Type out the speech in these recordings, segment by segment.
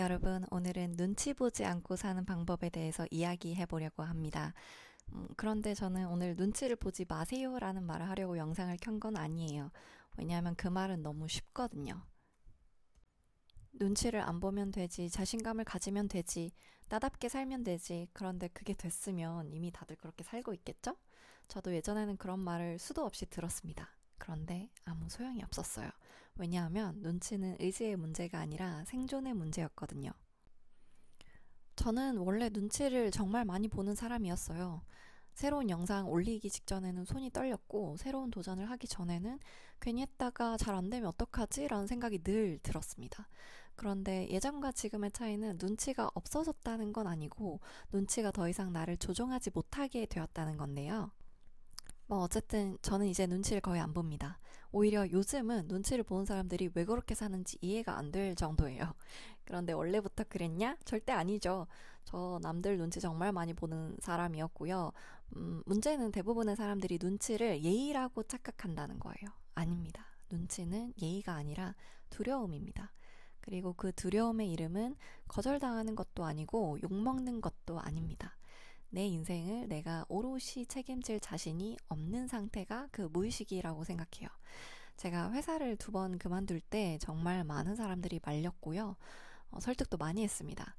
여러분, 오늘은 눈치 보지 않고 사는 방법에 대해서 이야기해 보려고 합니다. 그런데 저는 오늘 눈치를 보지 마세요라는 말을 하려고 영상을 켠 건 아니에요. 왜냐하면 그 말은 너무 쉽거든요. 눈치를 안 보면 되지, 자신감을 가지면 되지, 나답게 살면 되지. 그런데 그게 됐으면 이미 다들 그렇게 살고 있겠죠? 저도 예전에는 그런 말을 수도 없이 들었습니다. 그런데 아무 소용이 없었어요. 왜냐하면 눈치는 의지의 문제가 아니라 생존의 문제였거든요. 저는 원래 눈치를 정말 많이 보는 사람이었어요. 새로운 영상 올리기 직전에는 손이 떨렸고, 새로운 도전을 하기 전에는 괜히 했다가 잘 안 되면 어떡하지? 라는 생각이 늘 들었습니다. 그런데 예전과 지금의 차이는 눈치가 없어졌다는 건 아니고, 눈치가 더 이상 나를 조종하지 못하게 되었다는 건데요. 어쨌든 저는 이제 눈치를 거의 안 봅니다. 오히려 요즘은 눈치를 보는 사람들이 왜 그렇게 사는지 이해가 안 될 정도예요. 그런데 원래부터 그랬냐? 절대 아니죠. 저 남들 눈치 정말 많이 보는 사람이었고요. 문제는 대부분의 사람들이 눈치를 예의라고 착각한다는 거예요. 아닙니다. 눈치는 예의가 아니라 두려움입니다. 그리고 그 두려움의 이름은 거절당하는 것도 아니고 욕먹는 것도 아닙니다. 내 인생을 내가 오롯이 책임질 자신이 없는 상태가 그 무의식이라고 생각해요. 제가 회사를 2번 그만둘 때 정말 많은 사람들이 말렸고요. 설득도 많이 했습니다.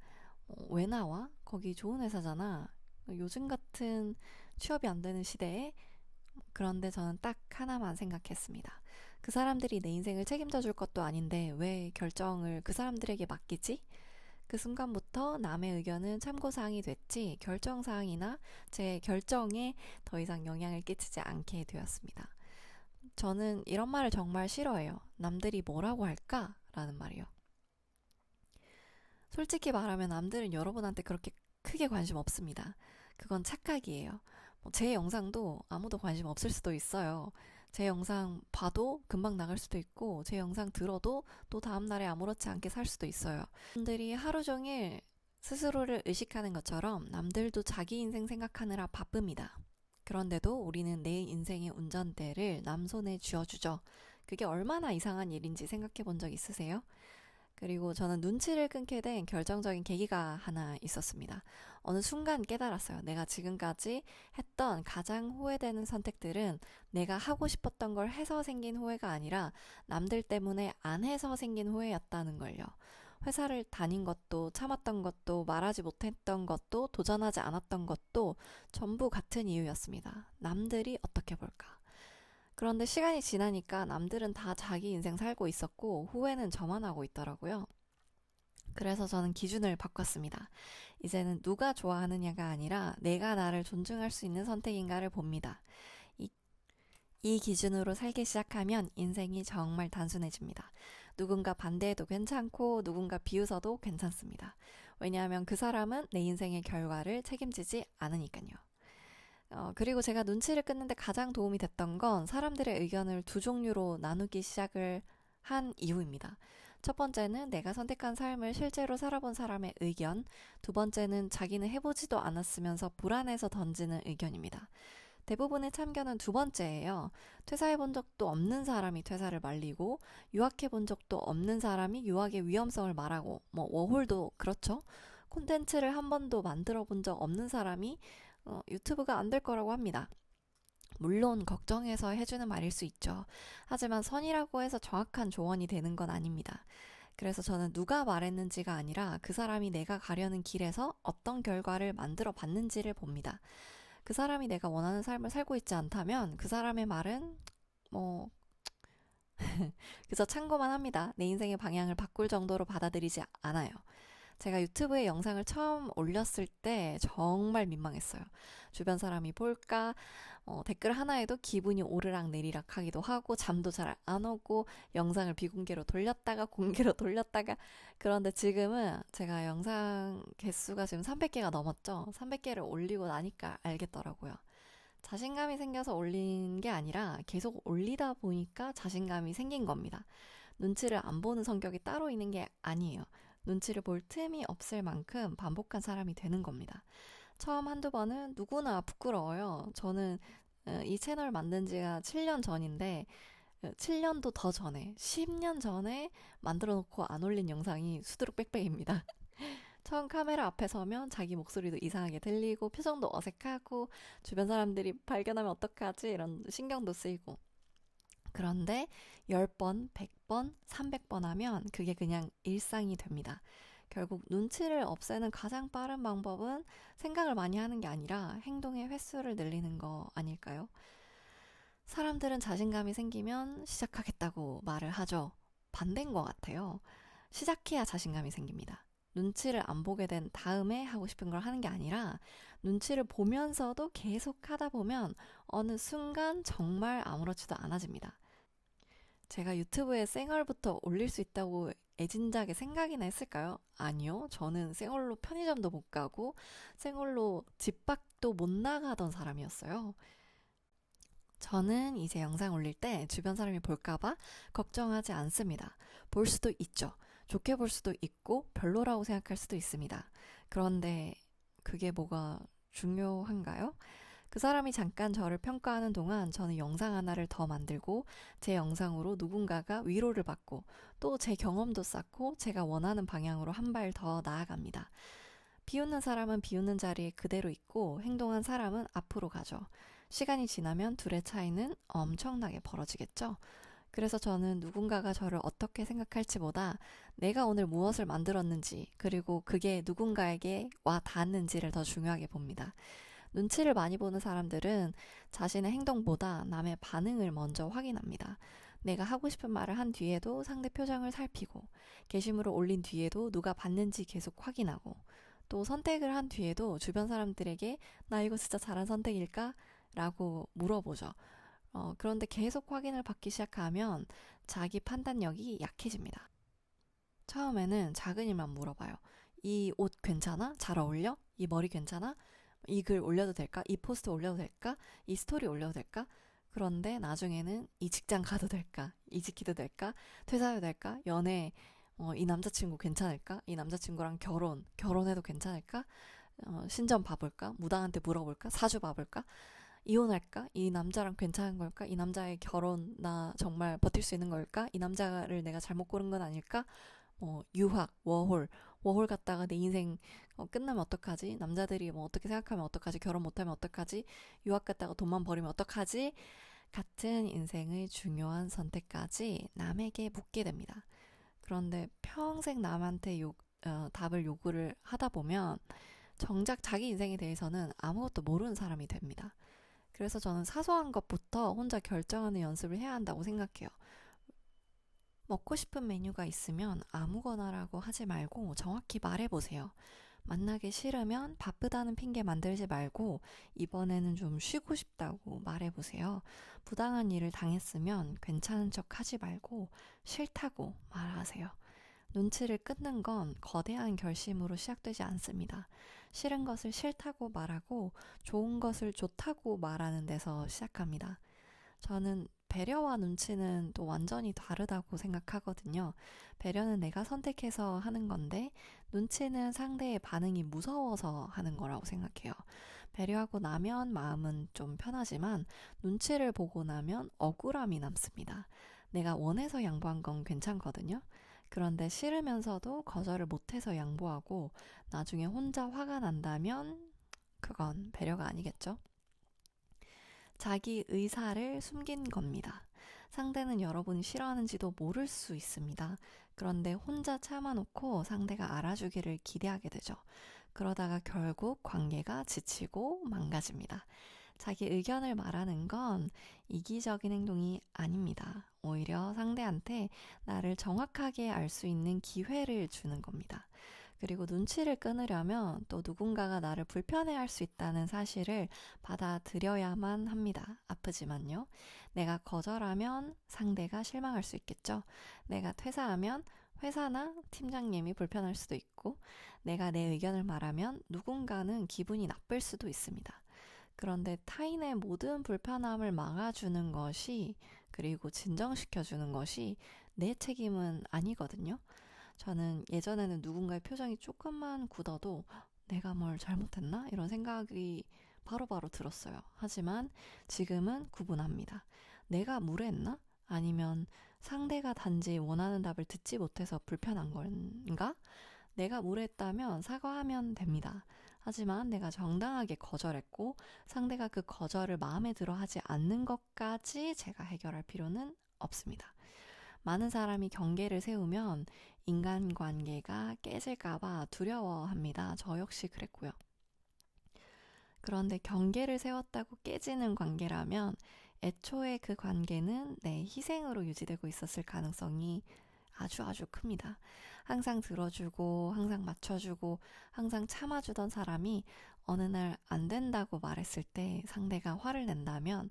왜 나와? 거기 좋은 회사잖아. 요즘 같은 취업이 안 되는 시대에. 그런데 저는 딱 하나만 생각했습니다. 그 사람들이 내 인생을 책임져 줄 것도 아닌데 왜 결정을 그 사람들에게 맡기지? 그 순간부터 남의 의견은 참고사항이 됐지 결정사항이나 제 결정에 더 이상 영향을 끼치지 않게 되었습니다. 저는 이런 말을 정말 싫어해요. 남들이 뭐라고 할까? 라는 말이요. 솔직히 말하면 남들은 여러분한테 그렇게 크게 관심 없습니다. 그건 착각이에요. 제 영상도 아무도 관심 없을 수도 있어요. 제 영상 봐도 금방 나갈 수도 있고, 제 영상 들어도 또 다음날에 아무렇지 않게 살 수도 있어요. 분들이 하루 종일 스스로를 의식하는 것처럼 남들도 자기 인생 생각하느라 바쁩니다. 그런데도 우리는 내 인생의 운전대를 남 손에 쥐어주죠. 그게 얼마나 이상한 일인지 생각해 본 적 있으세요? 그리고 저는 눈치를 끊게 된 결정적인 계기가 하나 있었습니다. 어느 순간 깨달았어요. 내가 지금까지 했던 가장 후회되는 선택들은 내가 하고 싶었던 걸 해서 생긴 후회가 아니라 남들 때문에 안 해서 생긴 후회였다는 걸요. 회사를 다닌 것도 참았던 것도 말하지 못했던 것도 도전하지 않았던 것도 전부 같은 이유였습니다. 남들이 어떻게 볼까? 그런데 시간이 지나니까 남들은 다 자기 인생 살고 있었고 후회는 저만 하고 있더라고요. 그래서 저는 기준을 바꿨습니다. 이제는 누가 좋아하느냐가 아니라 내가 나를 존중할 수 있는 선택인가를 봅니다. 이, 이 기준으로 살기 시작하면 인생이 정말 단순해집니다. 누군가 반대해도 괜찮고 누군가 비웃어도 괜찮습니다. 왜냐하면 그 사람은 내 인생의 결과를 책임지지 않으니까요. 그리고 제가 눈치를 끊는데 가장 도움이 됐던 건 사람들의 의견을 2종류로 나누기 시작을 한 이후입니다. 첫 번째는 내가 선택한 삶을 실제로 살아본 사람의 의견, 2번째는 자기는 해보지도 않았으면서 불안해서 던지는 의견입니다. 대부분의 참견은 2번째예요. 퇴사해본 적도 없는 사람이 퇴사를 말리고, 유학해본 적도 없는 사람이 유학의 위험성을 말하고, 워홀도 그렇죠. 콘텐츠를 한 번도 만들어 본 적 없는 사람이 유튜브가 안 될 거라고 합니다. 물론 걱정해서 해주는 말일 수 있죠. 하지만 선이라고 해서 정확한 조언이 되는 건 아닙니다. 그래서 저는 누가 말했는지가 아니라 그 사람이 내가 가려는 길에서 어떤 결과를 만들어 봤는지를 봅니다. 그 사람이 내가 원하는 삶을 살고 있지 않다면 그 사람의 말은 뭐 그저 참고만 합니다. 내 인생의 방향을 바꿀 정도로 받아들이지 않아요. 제가 유튜브에 영상을 처음 올렸을 때 정말 민망했어요. 주변 사람이 볼까, 댓글 하나에도 기분이 오르락 내리락 하기도 하고, 잠도 잘 안 오고, 영상을 비공개로 돌렸다가, 공개로 돌렸다가, 그런데 지금은 제가 영상 개수가 지금 300개가 넘었죠? 300개를 올리고 나니까 알겠더라고요. 자신감이 생겨서 올린 게 아니라 계속 올리다 보니까 자신감이 생긴 겁니다. 눈치를 안 보는 성격이 따로 있는 게 아니에요. 눈치를 볼 틈이 없을 만큼 반복한 사람이 되는 겁니다. 처음 한두 번은 누구나 부끄러워요. 저는 이 채널 만든 지가 7년 전인데 7년도 더 전에, 10년 전에 만들어 놓고 안 올린 영상이 수두룩 빽빽입니다. 처음 카메라 앞에 서면 자기 목소리도 이상하게 들리고 표정도 어색하고 주변 사람들이 발견하면 어떡하지 이런 신경도 쓰이고 그런데 10번, 100번, 300번 하면 그게 그냥 일상이 됩니다. 결국 눈치를 없애는 가장 빠른 방법은 생각을 많이 하는 게 아니라 행동의 횟수를 늘리는 거 아닐까요? 사람들은 자신감이 생기면 시작하겠다고 말을 하죠. 반대인 것 같아요. 시작해야 자신감이 생깁니다. 눈치를 안 보게 된 다음에 하고 싶은 걸 하는 게 아니라 눈치를 보면서도 계속 하다 보면 어느 순간 정말 아무렇지도 않아집니다. 제가 유튜브에 쌩얼부터 올릴 수 있다고 애진작에 생각이나 했을까요? 아니요. 저는 쌩얼로 편의점도 못 가고 쌩얼로 집 밖도 못 나가던 사람이었어요. 저는 이제 영상 올릴 때 주변 사람이 볼까봐 걱정하지 않습니다. 볼 수도 있죠. 좋게 볼 수도 있고 별로라고 생각할 수도 있습니다. 그런데 그게 뭐가 중요한가요? 그 사람이 잠깐 저를 평가하는 동안 저는 영상 하나를 더 만들고 제 영상으로 누군가가 위로를 받고 또 제 경험도 쌓고 제가 원하는 방향으로 한 발 더 나아갑니다. 비웃는 사람은 비웃는 자리에 그대로 있고 행동한 사람은 앞으로 가죠. 시간이 지나면 둘의 차이는 엄청나게 벌어지겠죠. 그래서 저는 누군가가 저를 어떻게 생각할지보다 내가 오늘 무엇을 만들었는지 그리고 그게 누군가에게 와 닿았는지를 더 중요하게 봅니다. 눈치를 많이 보는 사람들은 자신의 행동보다 남의 반응을 먼저 확인합니다. 내가 하고 싶은 말을 한 뒤에도 상대 표정을 살피고, 게시물을 올린 뒤에도 누가 봤는지 계속 확인하고, 또 선택을 한 뒤에도 주변 사람들에게 나 이거 진짜 잘한 선택일까? 라고 물어보죠. 그런데 계속 확인을 받기 시작하면 자기 판단력이 약해집니다. 처음에는 작은 일만 물어봐요. 이 옷 괜찮아? 잘 어울려? 이 머리 괜찮아? 이 글 올려도 될까? 이 포스트 올려도 될까? 이 스토리 올려도 될까? 그런데 나중에는 이 직장 가도 될까? 이직해도 될까? 퇴사해도 될까? 연애, 이 남자친구 괜찮을까? 이 남자친구랑 결혼해도 괜찮을까? 신전 봐볼까? 무당한테 물어볼까? 사주 봐볼까? 이혼할까? 이 남자랑 괜찮은 걸까? 이 남자의 결혼 나 정말 버틸 수 있는 걸까? 이 남자를 내가 잘못 고른 건 아닐까? 유학, 워홀 갔다가 내 인생 끝나면 어떡하지? 남자들이 뭐 어떻게 생각하면 어떡하지? 결혼 못하면 어떡하지? 유학 갔다가 돈만 버리면 어떡하지? 같은 인생의 중요한 선택까지 남에게 묻게 됩니다. 그런데 평생 남한테 답을 요구를 하다 보면 정작 자기 인생에 대해서는 아무것도 모르는 사람이 됩니다. 그래서 저는 사소한 것부터 혼자 결정하는 연습을 해야 한다고 생각해요. 먹고 싶은 메뉴가 있으면 아무거나라고 하지 말고 정확히 말해보세요. 만나기 싫으면 바쁘다는 핑계 만들지 말고 이번에는 좀 쉬고 싶다고 말해보세요. 부당한 일을 당했으면 괜찮은 척 하지 말고 싫다고 말하세요. 눈치를 끊는 건 거대한 결심으로 시작되지 않습니다. 싫은 것을 싫다고 말하고 좋은 것을 좋다고 말하는 데서 시작합니다. 저는 배려와 눈치는 또 완전히 다르다고 생각하거든요. 배려는 내가 선택해서 하는 건데, 눈치는 상대의 반응이 무서워서 하는 거라고 생각해요. 배려하고 나면 마음은 좀 편하지만, 눈치를 보고 나면 억울함이 남습니다. 내가 원해서 양보한 건 괜찮거든요. 그런데 싫으면서도 거절을 못해서 양보하고, 나중에 혼자 화가 난다면, 그건 배려가 아니겠죠? 자기 의사를 숨긴 겁니다. 상대는 여러분이 싫어하는지도 모를 수 있습니다. 그런데 혼자 참아놓고 상대가 알아주기를 기대하게 되죠. 그러다가 결국 관계가 지치고 망가집니다. 자기 의견을 말하는 건 이기적인 행동이 아닙니다. 오히려 상대한테 나를 정확하게 알 수 있는 기회를 주는 겁니다. 그리고 눈치를 끊으려면 또 누군가가 나를 불편해할 수 있다는 사실을 받아들여야만 합니다. 아프지만요. 내가 거절하면 상대가 실망할 수 있겠죠. 내가 퇴사하면 회사나 팀장님이 불편할 수도 있고, 내가 내 의견을 말하면 누군가는 기분이 나쁠 수도 있습니다. 그런데 타인의 모든 불편함을 막아주는 것이, 그리고 진정시켜주는 것이 내 책임은 아니거든요. 저는 예전에는 누군가의 표정이 조금만 굳어도 내가 뭘 잘못했나? 이런 생각이 바로바로 들었어요. 하지만 지금은 구분합니다. 내가 무례했나? 아니면 상대가 단지 원하는 답을 듣지 못해서 불편한 건가? 내가 무례했다면 사과하면 됩니다. 하지만 내가 정당하게 거절했고 상대가 그 거절을 마음에 들어 하지 않는 것까지 제가 해결할 필요는 없습니다. 많은 사람이 경계를 세우면 인간관계가 깨질까봐 두려워합니다. 저 역시 그랬고요. 그런데 경계를 세웠다고 깨지는 관계라면 애초에 그 관계는 내 희생으로 유지되고 있었을 가능성이 아주 아주 큽니다. 항상 들어주고, 항상 맞춰주고, 항상 참아주던 사람이 어느 날 안 된다고 말했을 때 상대가 화를 낸다면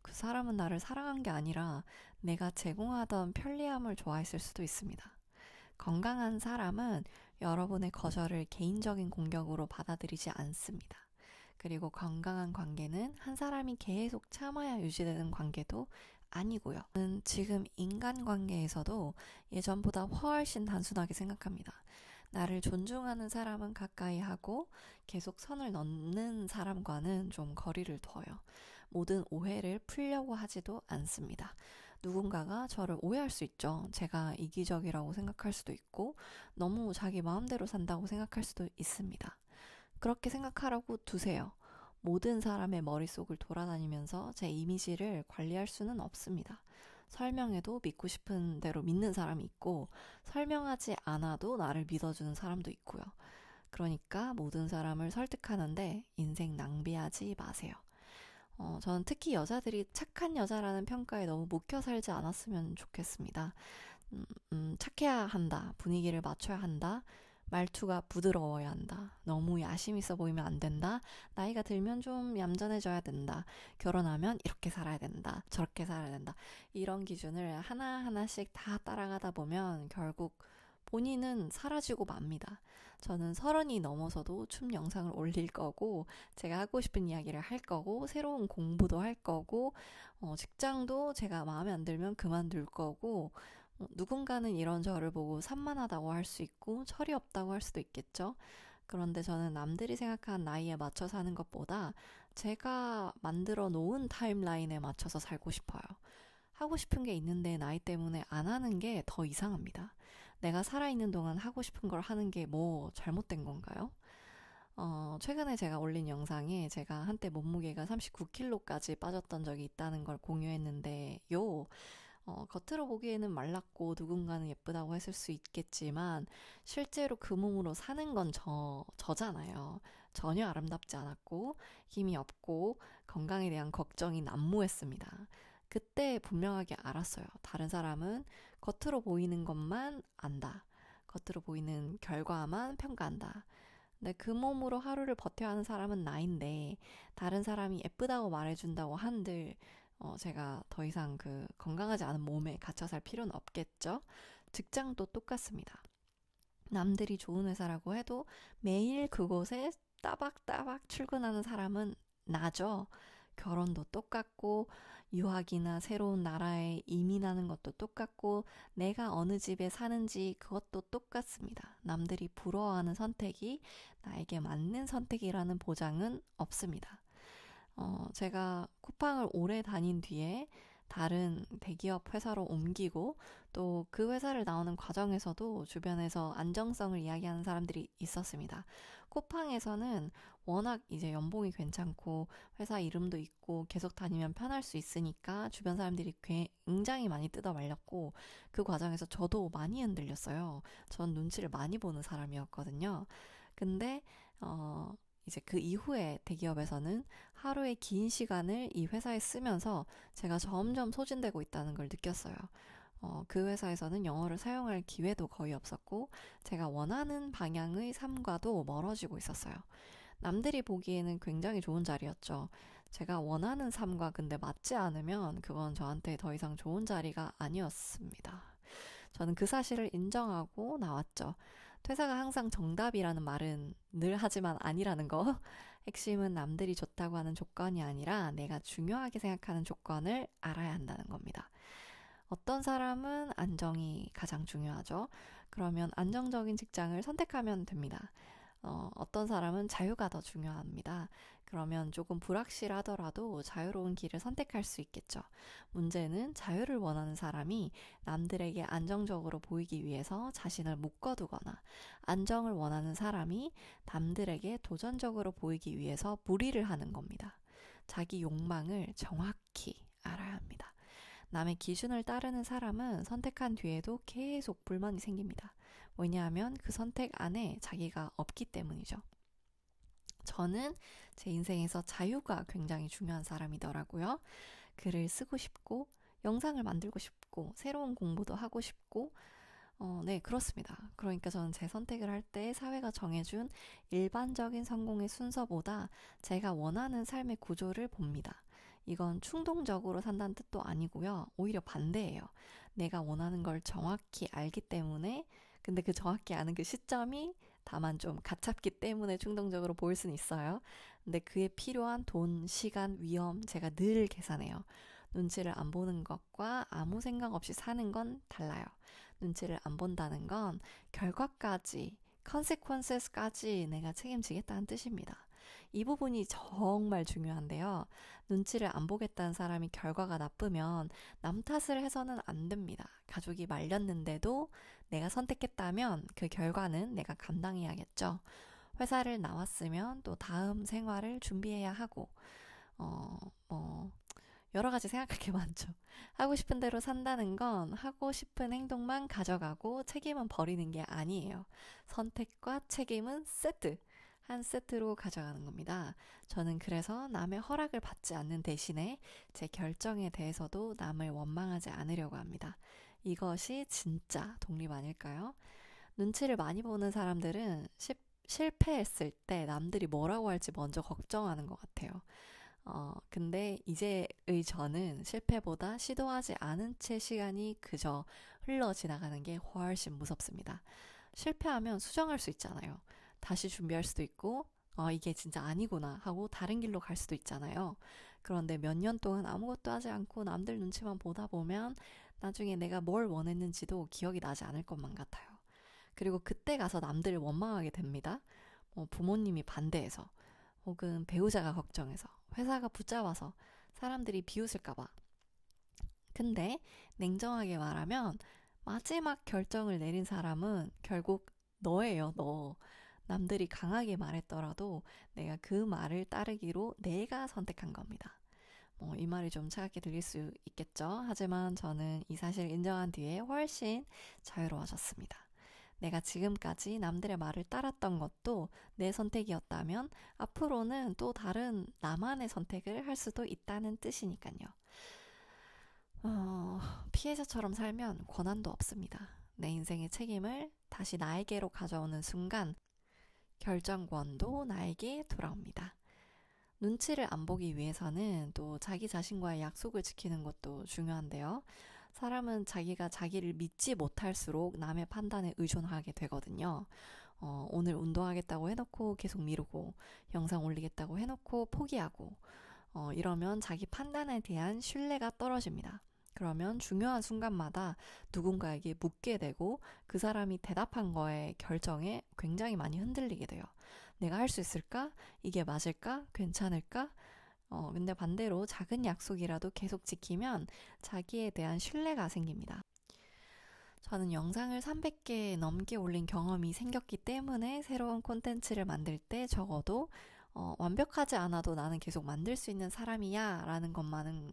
그 사람은 나를 사랑한 게 아니라 내가 제공하던 편리함을 좋아했을 수도 있습니다. 건강한 사람은 여러분의 거절을 개인적인 공격으로 받아들이지 않습니다. 그리고 건강한 관계는 한 사람이 계속 참아야 유지되는 관계도 아니고요. 저는 지금 인간관계에서도 예전보다 훨씬 단순하게 생각합니다. 나를 존중하는 사람은 가까이 하고 계속 선을 넘는 사람과는 좀 거리를 둬요. 모든 오해를 풀려고 하지도 않습니다. 누군가가 저를 오해할 수 있죠. 제가 이기적이라고 생각할 수도 있고 너무 자기 마음대로 산다고 생각할 수도 있습니다. 그렇게 생각하라고 두세요. 모든 사람의 머릿속을 돌아다니면서 제 이미지를 관리할 수는 없습니다. 설명해도 믿고 싶은 대로 믿는 사람이 있고 설명하지 않아도 나를 믿어주는 사람도 있고요. 그러니까 모든 사람을 설득하는데 인생 낭비하지 마세요. 저는 특히 여자들이 착한 여자라는 평가에 너무 묵혀 살지 않았으면 좋겠습니다. 착해야 한다. 분위기를 맞춰야 한다. 말투가 부드러워야 한다. 너무 야심 있어 보이면 안 된다. 나이가 들면 좀 얌전해져야 된다. 결혼하면 이렇게 살아야 된다. 저렇게 살아야 된다. 이런 기준을 하나하나씩 다 따라가다 보면 결국 본인은 사라지고 맙니다. 저는 30이 넘어서도 춤 영상을 올릴 거고, 제가 하고 싶은 이야기를 할 거고, 새로운 공부도 할 거고, 직장도 제가 마음에 안 들면 그만둘 거고, 누군가는 이런 저를 보고 산만하다고 할 수 있고 철이 없다고 할 수도 있겠죠. 그런데 저는 남들이 생각하는 나이에 맞춰 사는 것보다 제가 만들어 놓은 타임라인에 맞춰서 살고 싶어요. 하고 싶은 게 있는데 나이 때문에 안 하는 게 더 이상합니다. 내가 살아있는 동안 하고 싶은 걸 하는 게 뭐 잘못된 건가요? 최근에 제가 올린 영상에 제가 한때 몸무게가 39kg까지 빠졌던 적이 있다는 걸 공유했는데요. 겉으로 보기에는 말랐고 누군가는 예쁘다고 했을 수 있겠지만 실제로 그 몸으로 사는 건 저잖아요. 전혀 아름답지 않았고 힘이 없고 건강에 대한 걱정이 난무했습니다. 그때 분명하게 알았어요. 다른 사람은 겉으로 보이는 것만 안다. 겉으로 보이는 결과만 평가한다. 근데 그 몸으로 하루를 버텨야 하는 사람은 나인데 다른 사람이 예쁘다고 말해준다고 한들 제가 더 이상 그 건강하지 않은 몸에 갇혀 살 필요는 없겠죠? 직장도 똑같습니다. 남들이 좋은 회사라고 해도 매일 그곳에 따박따박 출근하는 사람은 나죠. 결혼도 똑같고 유학이나 새로운 나라에 이민하는 것도 똑같고 내가 어느 집에 사는지 그것도 똑같습니다. 남들이 부러워하는 선택이 나에게 맞는 선택이라는 보장은 없습니다. 제가 쿠팡을 오래 다닌 뒤에 다른 대기업 회사로 옮기고 또 그 회사를 나오는 과정에서도 주변에서 안정성을 이야기하는 사람들이 있었습니다. 쿠팡에서는 워낙 이제 연봉이 괜찮고 회사 이름도 있고 계속 다니면 편할 수 있으니까 주변 사람들이 굉장히 많이 뜯어 말렸고 그 과정에서 저도 많이 흔들렸어요. 전 눈치를 많이 보는 사람이었거든요. 근데 이제 그 이후에 대기업에서는 하루의 긴 시간을 이 회사에 쓰면서 제가 점점 소진되고 있다는 걸 느꼈어요. 그 회사에서는 영어를 사용할 기회도 거의 없었고, 제가 원하는 방향의 삶과도 멀어지고 있었어요. 남들이 보기에는 굉장히 좋은 자리였죠. 제가 원하는 삶과 근데 맞지 않으면 그건 저한테 더 이상 좋은 자리가 아니었습니다. 저는 그 사실을 인정하고 나왔죠. 퇴사가 항상 정답이라는 말은 늘 하지만 아니라는 거. 핵심은 남들이 좋다고 하는 조건이 아니라 내가 중요하게 생각하는 조건을 알아야 한다는 겁니다. 어떤 사람은 안정이 가장 중요하죠. 그러면 안정적인 직장을 선택하면 됩니다. 어떤 사람은 자유가 더 중요합니다. 그러면 조금 불확실하더라도 자유로운 길을 선택할 수 있겠죠. 문제는 자유를 원하는 사람이 남들에게 안정적으로 보이기 위해서 자신을 묶어두거나 안정을 원하는 사람이 남들에게 도전적으로 보이기 위해서 무리를 하는 겁니다. 자기 욕망을 정확히 알아야 합니다. 남의 기준을 따르는 사람은 선택한 뒤에도 계속 불만이 생깁니다. 왜냐하면 그 선택 안에 자기가 없기 때문이죠. 저는 제 인생에서 자유가 굉장히 중요한 사람이더라고요. 글을 쓰고 싶고, 영상을 만들고 싶고, 새로운 공부도 하고 싶고, 네, 그렇습니다. 그러니까 저는 제 선택을 할 때 사회가 정해준 일반적인 성공의 순서보다 제가 원하는 삶의 구조를 봅니다. 이건 충동적으로 산다는 뜻도 아니고요. 오히려 반대예요. 내가 원하는 걸 정확히 알기 때문에, 근데 그 정확히 아는 그 시점이 다만 좀 가깝기 때문에 충동적으로 보일 수는 있어요. 근데 그에 필요한 돈, 시간, 위험, 제가 늘 계산해요. 눈치를 안 보는 것과 아무 생각 없이 사는 건 달라요. 눈치를 안 본다는 건 결과까지, consequences까지 내가 책임지겠다는 뜻입니다. 이 부분이 정말 중요한데요. 눈치를 안 보겠다는 사람이 결과가 나쁘면 남 탓을 해서는 안 됩니다. 가족이 말렸는데도 내가 선택했다면 그 결과는 내가 감당해야겠죠. 회사를 나왔으면 또 다음 생활을 준비해야 하고, 어, 뭐, 여러 가지 생각할 게 많죠. 하고 싶은 대로 산다는 건 하고 싶은 행동만 가져가고 책임은 버리는 게 아니에요. 선택과 책임은 세트, 한 세트로 가져가는 겁니다. 저는 그래서 남의 허락을 받지 않는 대신에 제 결정에 대해서도 남을 원망하지 않으려고 합니다. 이것이 진짜 독립 아닐까요? 눈치를 많이 보는 사람들은 실패했을 때 남들이 뭐라고 할지 먼저 걱정하는 것 같아요. 근데 이제의 저는 실패보다 시도하지 않은 채 시간이 그저 흘러 지나가는 게 훨씬 무섭습니다. 실패하면 수정할 수 있잖아요. 다시 준비할 수도 있고, 이게 진짜 아니구나 하고 다른 길로 갈 수도 있잖아요. 그런데 몇 년 동안 아무것도 하지 않고 남들 눈치만 보다 보면 나중에 내가 뭘 원했는지도 기억이 나지 않을 것만 같아요. 그리고 그때 가서 남들을 원망하게 됩니다. 부모님이 반대해서, 혹은 배우자가 걱정해서, 회사가 붙잡아서, 사람들이 비웃을까봐. 근데 냉정하게 말하면 마지막 결정을 내린 사람은 결국 너예요, 너. 남들이 강하게 말했더라도 내가 그 말을 따르기로 내가 선택한 겁니다. 이 말이 좀 차갑게 들릴 수 있겠죠. 하지만 저는 이 사실을 인정한 뒤에 훨씬 자유로워졌습니다. 내가 지금까지 남들의 말을 따랐던 것도 내 선택이었다면 앞으로는 또 다른 나만의 선택을 할 수도 있다는 뜻이니까요. 어, 피해자처럼 살면 권한도 없습니다. 내 인생의 책임을 다시 나에게로 가져오는 순간 결정권도 나에게 돌아옵니다. 눈치를 안 보기 위해서는 또 자기 자신과의 약속을 지키는 것도 중요한데요. 사람은 자기가 자기를 믿지 못할수록 남의 판단에 의존하게 되거든요. 오늘 운동하겠다고 해놓고 계속 미루고, 영상 올리겠다고 해놓고 포기하고, 이러면 자기 판단에 대한 신뢰가 떨어집니다. 그러면 중요한 순간마다 누군가에게 묻게 되고 그 사람이 대답한 거에 결정에 굉장히 많이 흔들리게 돼요. 내가 할 수 있을까? 이게 맞을까? 괜찮을까? 근데 반대로 작은 약속이라도 계속 지키면 자기에 대한 신뢰가 생깁니다. 저는 영상을 300개 넘게 올린 경험이 생겼기 때문에 새로운 콘텐츠를 만들 때 적어도 완벽하지 않아도 나는 계속 만들 수 있는 사람이야 라는 것만은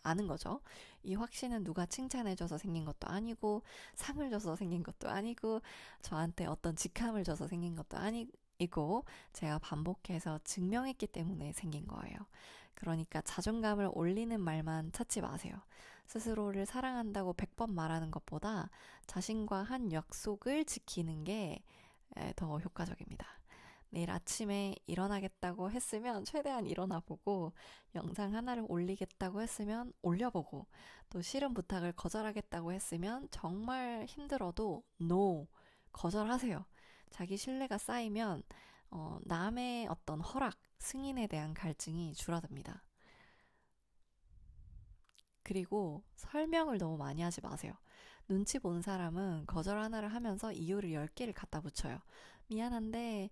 아는 거죠. 이 확신은 누가 칭찬해줘서 생긴 것도 아니고 상을 줘서 생긴 것도 아니고 저한테 어떤 직함을 줘서 생긴 것도 아니고 제가 반복해서 증명했기 때문에 생긴 거예요. 그러니까 자존감을 올리는 말만 찾지 마세요. 스스로를 사랑한다고 100번 말하는 것보다 자신과 한 약속을 지키는 게 더 효과적입니다. 내일 아침에 일어나겠다고 했으면 최대한 일어나 보고, 영상 하나를 올리겠다고 했으면 올려보고, 또 싫은 부탁을 거절하겠다고 했으면 정말 힘들어도 NO, 거절하세요. 자기 신뢰가 쌓이면 남의 어떤 허락, 승인에 대한 갈증이 줄어듭니다. 그리고 설명을 너무 많이 하지 마세요. 눈치 보는 사람은 거절 하나를 하면서 이유를 10개를 갖다 붙여요. 미안한데,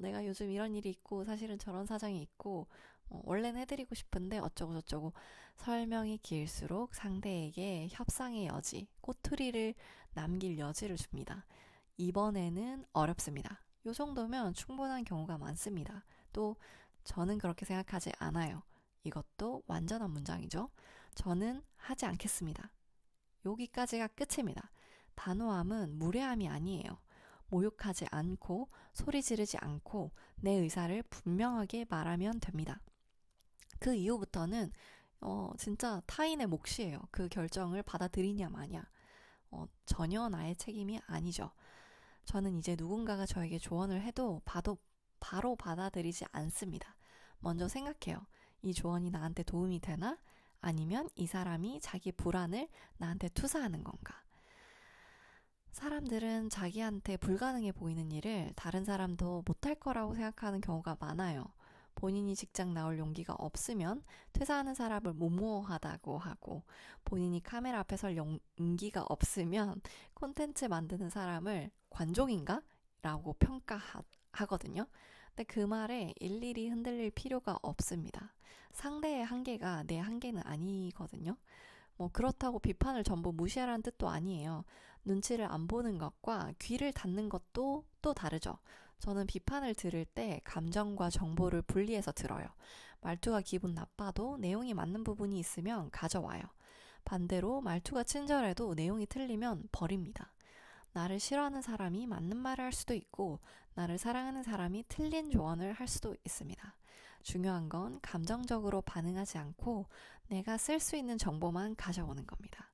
내가 요즘 이런 일이 있고, 사실은 저런 사정이 있고, 원래는 해드리고 싶은데 어쩌고저쩌고 설명이 길수록 상대에게 협상의 여지, 꼬투리를 남길 여지를 줍니다. 이번에는 어렵습니다. 요 정도면 충분한 경우가 많습니다. 또 저는 그렇게 생각하지 않아요. 이것도 완전한 문장이죠. 저는 하지 않겠습니다. 여기까지가 끝입니다. 단호함은 무례함이 아니에요. 모욕하지 않고 소리 지르지 않고 내 의사를 분명하게 말하면 됩니다. 그 이후부터는 진짜 타인의 몫이에요. 그 결정을 받아들이냐 마냐. 전혀 나의 책임이 아니죠. 저는 이제 누군가가 저에게 조언을 해도 바로 받아들이지 않습니다. 먼저 생각해요. 이 조언이 나한테 도움이 되나? 아니면 이 사람이 자기 불안을 나한테 투사하는 건가? 사람들은 자기한테 불가능해 보이는 일을 다른 사람도 못할 거라고 생각하는 경우가 많아요. 본인이 직장 나올 용기가 없으면 퇴사하는 사람을 무모하다고 하고, 본인이 카메라 앞에 설 용기가 없으면 콘텐츠 만드는 사람을 관종인가? 라고 평가하거든요. 근데 그 말에 일일이 흔들릴 필요가 없습니다. 상대의 한계가 내 한계는 아니거든요. 뭐 그렇다고 비판을 전부 무시하라는 뜻도 아니에요. 눈치를 안 보는 것과 귀를 닫는 것도 또 다르죠. 저는 비판을 들을 때 감정과 정보를 분리해서 들어요. 말투가 기분 나빠도 내용이 맞는 부분이 있으면 가져와요. 반대로 말투가 친절해도 내용이 틀리면 버립니다. 나를 싫어하는 사람이 맞는 말을 할 수도 있고, 나를 사랑하는 사람이 틀린 조언을 할 수도 있습니다. 중요한 건 감정적으로 반응하지 않고 내가 쓸 수 있는 정보만 가져오는 겁니다.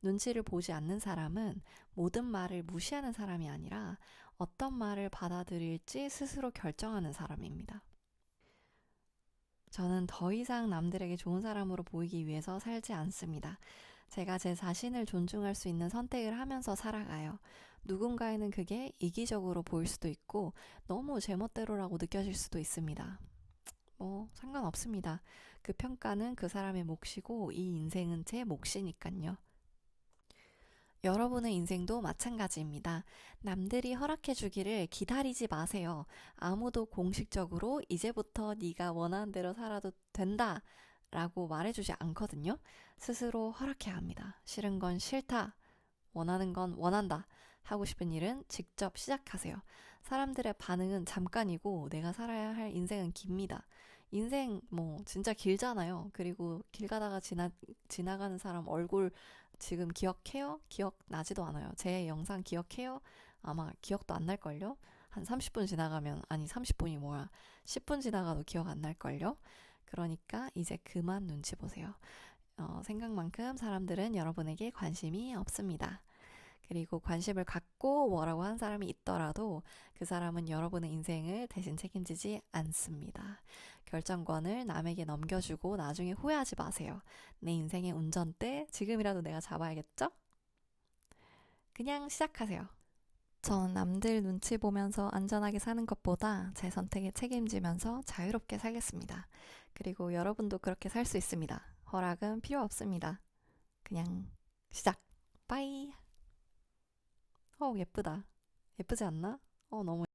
눈치를 보지 않는 사람은 모든 말을 무시하는 사람이 아니라 어떤 말을 받아들일지 스스로 결정하는 사람입니다. 저는 더 이상 남들에게 좋은 사람으로 보이기 위해서 살지 않습니다. 제가 제 자신을 존중할 수 있는 선택을 하면서 살아가요. 누군가에는 그게 이기적으로 보일 수도 있고 너무 제멋대로라고 느껴질 수도 있습니다. 뭐 상관없습니다. 그 평가는 그 사람의 몫이고 이 인생은 제 몫이니깐요. 여러분의 인생도 마찬가지입니다. 남들이 허락해 주기를 기다리지 마세요. 아무도 공식적으로 이제부터 네가 원하는 대로 살아도 된다 라고 말해주지 않거든요. 스스로 허락해야 합니다. 싫은 건 싫다. 원하는 건 원한다. 하고 싶은 일은 직접 시작하세요. 사람들의 반응은 잠깐이고 내가 살아야 할 인생은 깁니다. 인생 뭐 진짜 길잖아요. 그리고 길 가다가 지나가는 사람 얼굴 지금 기억해요? 기억나지도 않아요. 제 영상 기억해요? 아마 기억도 안 날걸요? 한 30분 지나가면, 아니 30분이 뭐야. 10분 지나가도 기억 안 날걸요? 그러니까 이제 그만 눈치 보세요. 생각만큼 사람들은 여러분에게 관심이 없습니다. 그리고 관심을 갖고 뭐라고 한 사람이 있더라도 그 사람은 여러분의 인생을 대신 책임지지 않습니다. 결정권을 남에게 넘겨주고 나중에 후회하지 마세요. 내 인생의 운전대 지금이라도 내가 잡아야겠죠? 그냥 시작하세요. 전 남들 눈치 보면서 안전하게 사는 것보다 제 선택에 책임지면서 자유롭게 살겠습니다. 그리고 여러분도 그렇게 살 수 있습니다. 허락은 필요 없습니다. 그냥 시작. 빠이. 예쁘다. 예쁘지 않나? 너무